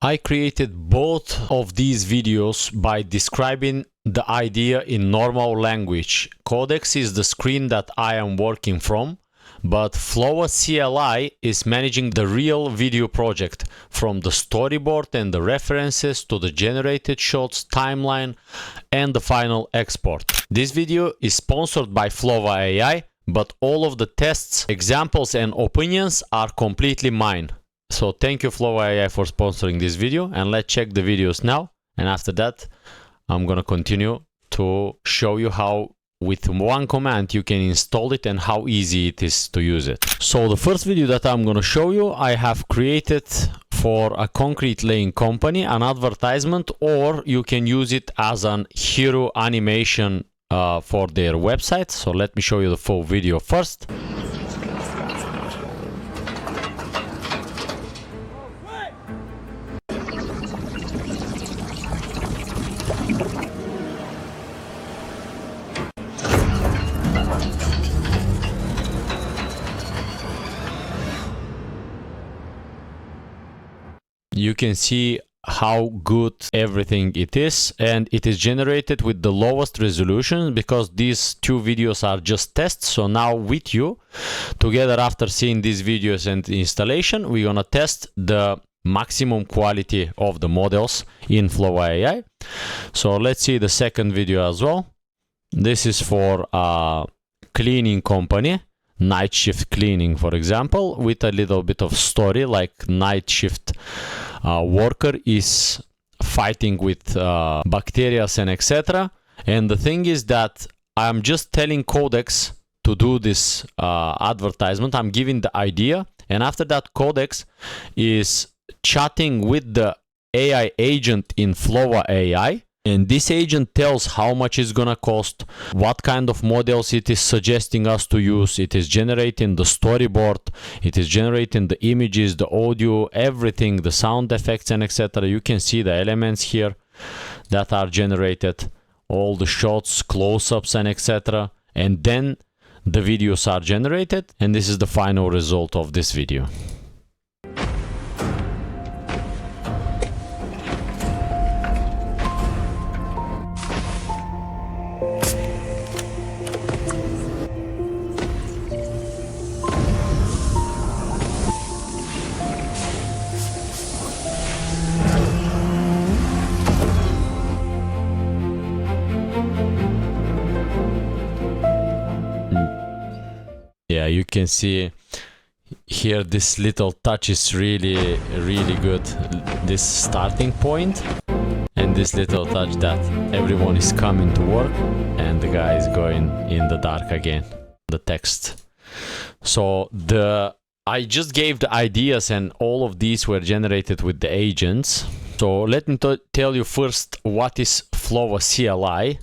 I created both of these videos by describing the idea in normal language. Codex is the screen that I am working from, but Flova CLI is managing the real video project, from the storyboard and the references to the generated shots, timeline, and the final export. This video is sponsored by Flova AI, but all of the tests, examples, and opinions are completely mine. So thank you Flova AI for sponsoring this video, and let's check the videos now, and after that I'm gonna continue to show you how with one command you can install it and how easy it is to use it. So the first video that I'm gonna show you, I have created for a concrete laying company an advertisement, or you can use it as an hero animation for their website. So let me show you the full video first. You can see how good everything it is, and it is generated with the lowest resolution because these two videos are just tests. So now with you together, after seeing these videos and installation, we're gonna test the maximum quality of the models in Flova AI. So let's see the second video as well. This is for a cleaning company, night shift cleaning, for example, with a little bit of story, like night shift worker is fighting with bacteria and etc. And the thing is that I'm just telling Codex to do this advertisement. I'm giving the idea, and after that Codex is chatting with the AI agent in Flova AI, and this agent tells how much it's gonna cost, what kind of models it is suggesting us to use. It is generating the storyboard, it is generating the images, the audio, everything, the sound effects and etc. You can see the elements here that are generated, all the shots, close-ups and etc. And then the videos are generated, and this is the final result of this video. Yeah, you can see here this little touch is really good, this starting point, and this little touch that everyone is coming to work and the guy is going in the dark again, the text. So I just gave the ideas, and all of these were generated with the agents. So let me tell you first what is Flova CLI.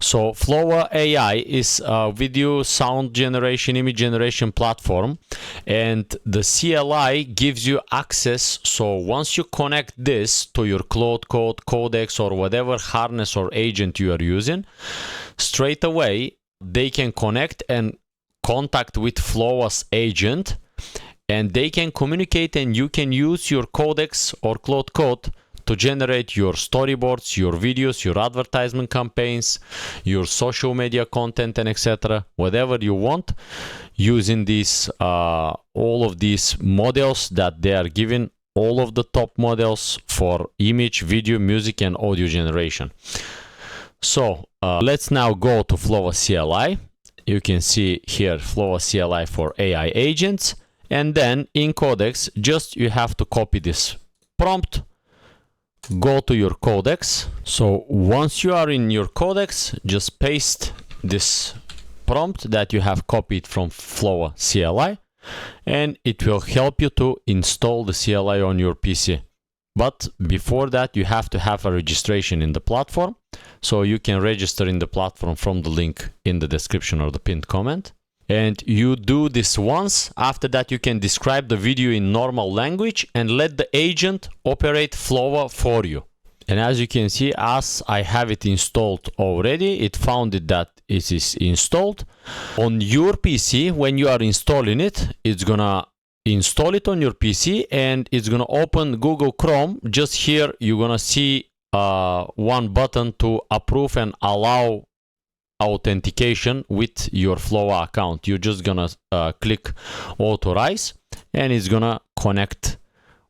So Flova AI is a video, sound generation, image generation platform, and the CLI gives you access. So once you connect this to your Cloud Code, Codex, or whatever harness or agent you are using, straight away they can connect and contact with Flova's agent, and they can communicate, and you can use your Codex or Cloud Code to generate your storyboards, your videos, your advertisement campaigns, your social media content, and etc. Whatever you want, using these all of these models that they are giving, all of the top models for image, video, music, and audio generation. So let's now go to Flova CLI. You can see here Flova CLI for AI agents, and then in Codex, just you have to copy this prompt, go to your Codex. So once you are in your Codex, just paste this prompt that you have copied from Flova CLI, and it will help you to install the CLI on your PC. But before that, you have to have a registration in the platform. So you can register in the platform from the link in the description or the pinned comment. And you do this once. After that, you can describe the video in normal language and let the agent operate Flova for you. And as you can see, as I have it installed already, it found it that it is installed. On your PC, when you are installing it, it's gonna install it on your PC, and it's gonna open Google Chrome. Just here you're gonna see one button to approve and allow authentication with your Flova account. You're just gonna click authorize, and it's gonna connect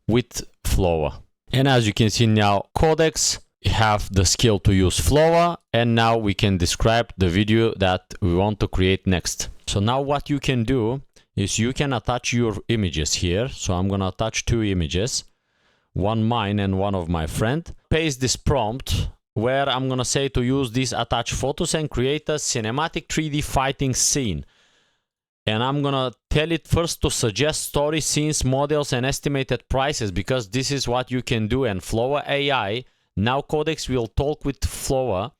with Flova. And as you can see now, Codex have the skill to use Flova, and now we can describe the video that we want to create next. So now what you can do is you can attach your images here. So I'm gonna attach 2 images, one mine and one of my friend. Paste this prompt where I'm gonna say to use these attached photos and create a cinematic 3D fighting scene. And I'm gonna tell it first to suggest story scenes, models, and estimated prices, because this is what you can do. And Flova AI, now Codex will talk with Flova,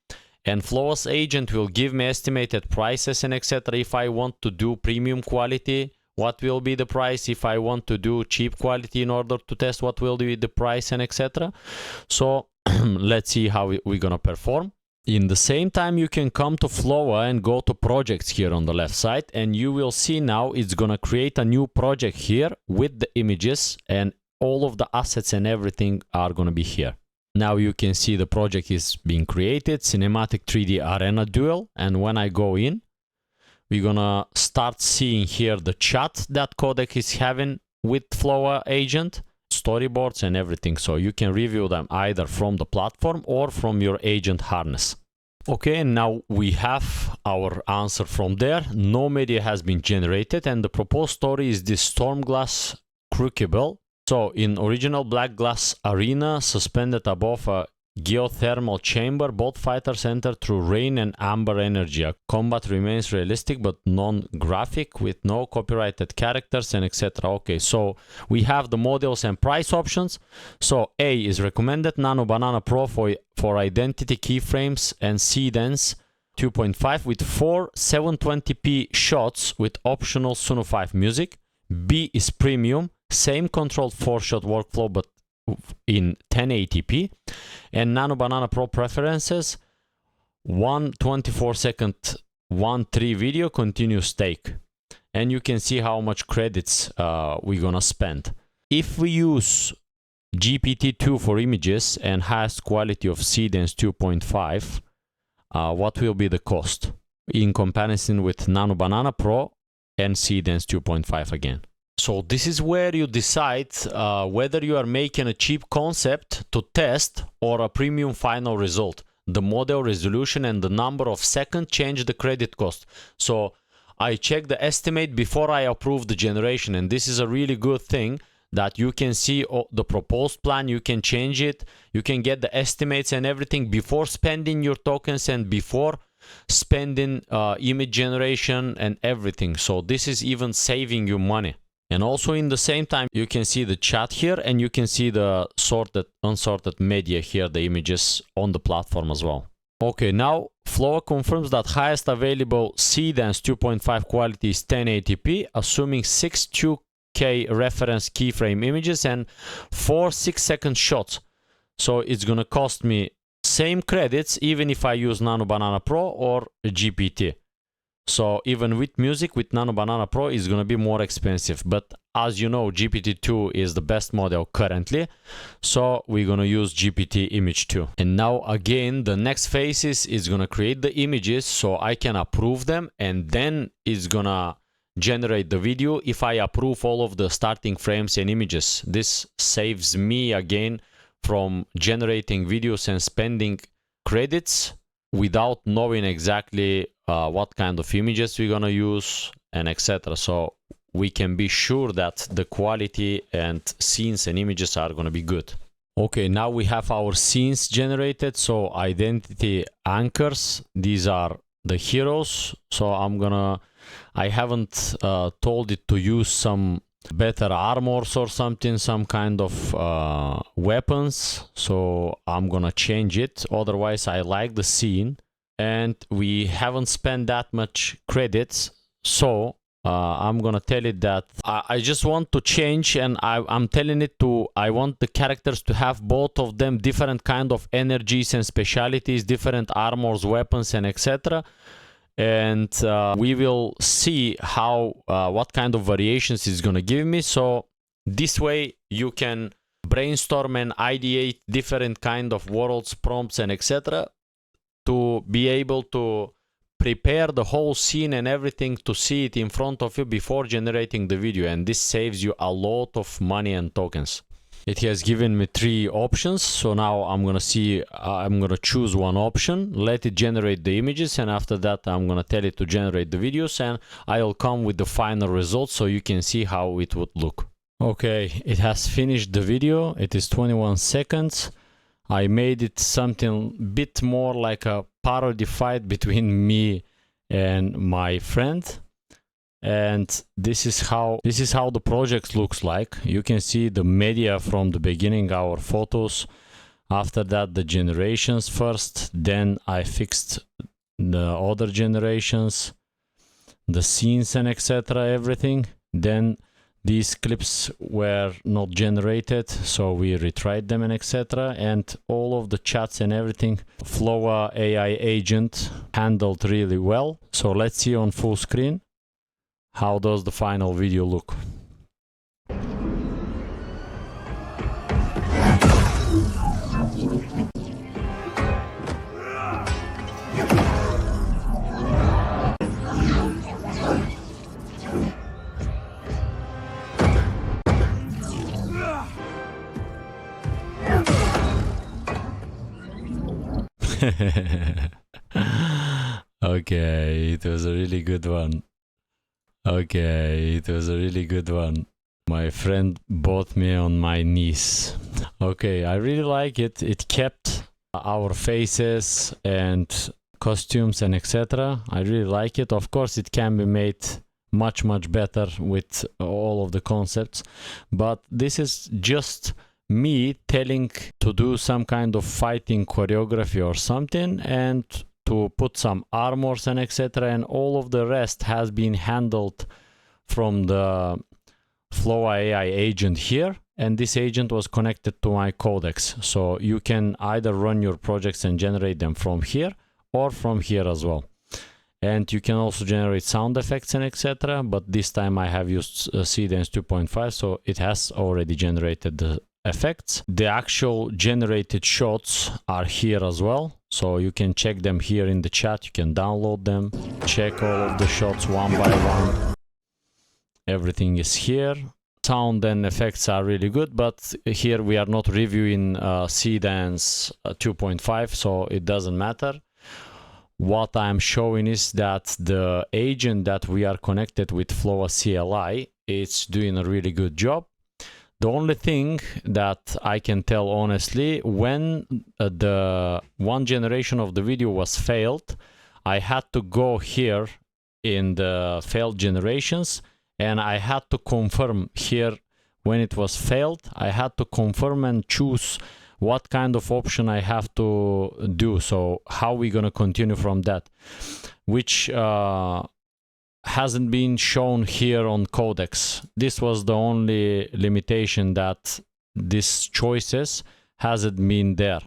and Flova's agent will give me estimated prices and etc. If I want to do premium quality, what will be the price? If I want to do cheap quality in order to test, what will be the price and etc. So let's see how we're gonna perform. In the same time, you can come to Flova and go to projects here on the left side, and you will see now it's gonna create a new project here with the images, and all of the assets and everything are gonna be here. Now you can see the project is being created, Cinematic 3D Arena Duel, and when I go in, we're gonna start seeing here the chat that Codex is having with Flova agent, storyboards and everything. So you can review them either from the platform or from your agent harness. Okay, and now we have our answer from there. No media has been generated, and the proposed story is this Stormglass Crucible. So in original black glass arena suspended above a geothermal chamber, both fighters enter through rain and amber energy. Combat remains realistic but non-graphic with no copyrighted characters and etc. Okay, so we have the models and price options. So A is recommended Nano Banana Pro for identity keyframes and Cadence 2.5 with 4 720p shots with optional Suno 5 music. B is premium, same controlled 4-shot workflow but in 1080p, and Nano Banana Pro preferences 1 24-second 1.3 video continuous take, and you can see how much credits we're gonna spend. If we use GPT-2 for images and highest quality of Cadence 2.5, what will be the cost in comparison with Nano Banana Pro and Cadence 2.5 again? So this is where you decide whether you are making a cheap concept to test or a premium final result. The model resolution and the number of seconds change the credit cost. So I check the estimate before I approve the generation, and this is a really good thing that you can see the proposed plan, you can change it, you can get the estimates and everything before spending your tokens and before spending image generation and everything. So this is even saving you money. And also in the same time, you can see the chat here, and you can see the sorted, unsorted media here, the images on the platform as well. Okay, now Flova confirms that highest available Cadence 2.5 quality is 1080p, assuming 6 2K reference keyframe images and 4 6-second shots. So it's gonna cost me same credits even if I use Nano Banana Pro or GPT. So even with music, with Nano Banana Pro is going to be more expensive. But as you know, GPT-2 is the best model currently. So we're going to use GPT Image 2. And now again, the next phase is going to create the images so I can approve them. And then it's going to generate the video if I approve all of the starting frames and images. This saves me again from generating videos and spending credits without knowing exactly what kind of images we're gonna use and etc. So we can be sure that the quality and scenes and images are gonna be good. Okay, now we have our scenes generated. So identity anchors, these are the heroes. So I haven't told it to use some better armors or something, some kind of weapons. So I'm gonna change it. Otherwise, I like the scene and we haven't spent that much credits. So I'm gonna tell it that I just want to change, and I'm telling it to, I want the characters to have both of them different kind of energies and specialities, different armors, weapons and etc. and we will see how what kind of variations it's gonna give me. So this way you can brainstorm and ideate different kind of worlds, prompts, and etc. to be able to prepare the whole scene and everything to see it in front of you before generating the video, and this saves you a lot of money and tokens. It has given me 3 options, so now I'm gonna choose one option, let it generate the images, and after that I'm gonna tell it to generate the videos, and I'll come with the final results so you can see how it would look. Okay, it has finished the video. It is 21 seconds. I made it something bit more like a parody fight between me and my friend. And this is how the project looks like. You can see the media from the beginning, our photos. After that, the generations first. Then I fixed the other generations, the scenes and etc. everything. Then these clips were not generated, so we retried them and etc. And all of the chats and everything, Flova AI agent handled really well. So let's see on full screen. How does the final video look? Okay, it was a really good one. Okay, it was a really good one. My friend bought me on my knees. Okay, I really like it. It kept our faces and costumes and etc. I really like it. Of course, it can be made much better with all of the concepts, but this is just me telling to do some kind of fighting choreography or something, and to put some armors and etc. And all of the rest has been handled from the Flova AI agent here, and this agent was connected to my Codex. So you can either run your projects and generate them from here or from here as well. And you can also generate sound effects and etc. But this time I have used Codex 2.5, so it has already generated the effects. The actual generated shots are here as well, so you can check them here in the chat. You can download them, check all of the shots one by one. Everything is here. Sound and effects are really good, but here we are not reviewing Codex 2.5, so it doesn't matter. What I'm showing is that the agent that we are connected with, Flova CLI, it's doing a really good job. The only thing that I can tell honestly, when the one generation of the video was failed, I had to go here in the failed generations, and I had to confirm here when it was failed. I had to confirm and choose what kind of option I have to do. So how we gonna continue from that, which hasn't been shown here on Codex. This was the only limitation, that these choices hasn't been there.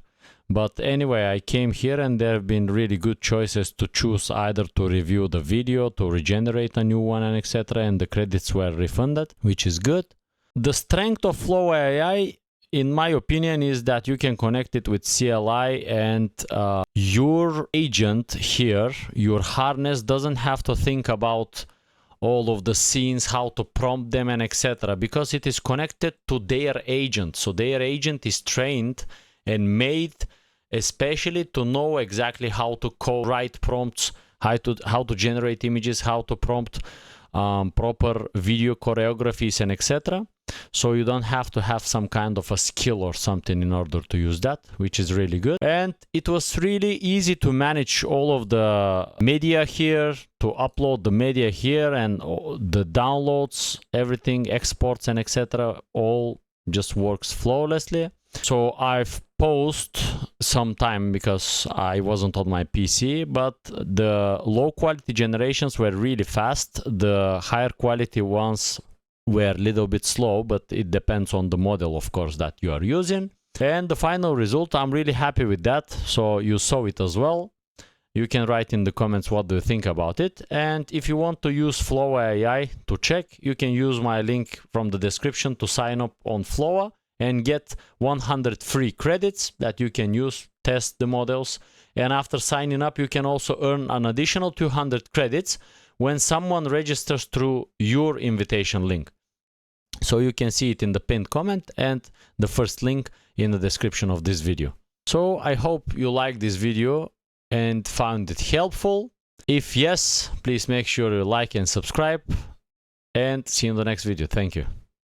But anyway, I came here and there have been really good choices to choose, either to review the video, to regenerate a new one, and etc. And the credits were refunded, which is good. The strength of Flova AI, in my opinion, is that you can connect it with CLI, and your agent here, your harness, doesn't have to think about all of the scenes, how to prompt them and etc. because it is connected to their agent. So their agent is trained and made especially to know exactly how to write prompts, how to generate images, how to prompt proper video choreographies and etc. So you don't have to have some kind of a skill or something in order to use that, which is really good. And it was really easy to manage all of the media here, to upload the media here, and the downloads, everything, exports and etc. all just works flawlessly. So I've paused some time because I wasn't on my PC, but the low quality generations were really fast. The higher quality ones were a little bit slow, but it depends on the model, of course, that you are using. And the final result, I'm really happy with that. So you saw it as well. You can write in the comments what do you think about it. And if you want to use Flova AI to check, you can use my link from the description to sign up on Flova and get 100 free credits that you can use, test the models. And after signing up, you can also earn an additional 200 credits when someone registers through your invitation link. So you can see it in the pinned comment and the first link in the description of this video. So I hope you liked this video and found it helpful. If yes, please make sure you like and subscribe, and see you in the next video. Thank you.